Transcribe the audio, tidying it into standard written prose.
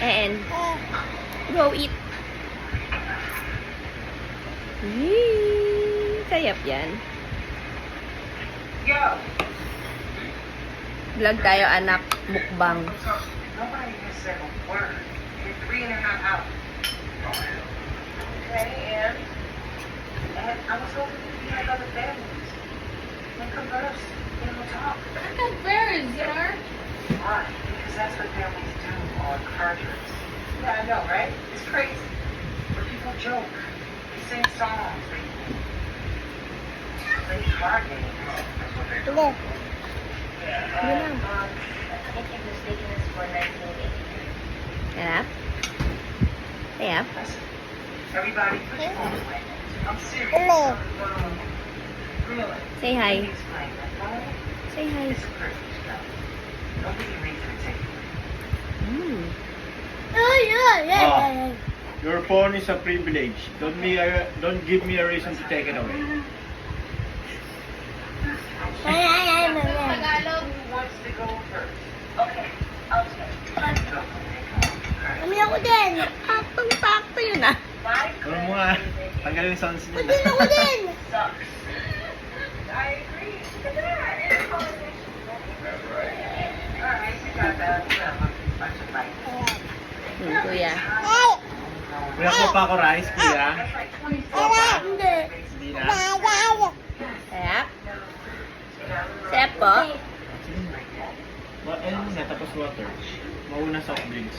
And go eat. Yee! Sayap yan. Vlog tayo, anak. Mukbang. Nobody has said a word. You're 3.5 hours. Okay, and I was hoping we had other families. And converse, we'll talk. Converse, Why? Because that's what families do on car trips. Yeah, I know, right? It's crazy. But people joke. They sing songs. They play card games. That's what they're doing. I think you're mistaken this for 1983. Sayap? Sayap? Listen, everybody put your phone away. I'm serious. Really? Say hi. Let me explain. The phone Say hi. is a privilege, now. Don't give me reason to take it away. Mm. Ah, your phone is a privilege. Don't give me a reason to take it away. Tagalog. Who wants to go first? Okay, I'll take. Let's go. Kami ako din. Paktong-pakto yun ah. My Ano mo nga, tanggalin yung sounds nila. Ako din. sucks. I agree. Look at that. It's politics. Alright, you got that. You have a bunch of lights. Kuya. Kuya po pa ako rice, kuya. That's like 24 Hindi na. Sayap? Sayap po? Ayun muna, tapos water. Mauna soft drinks.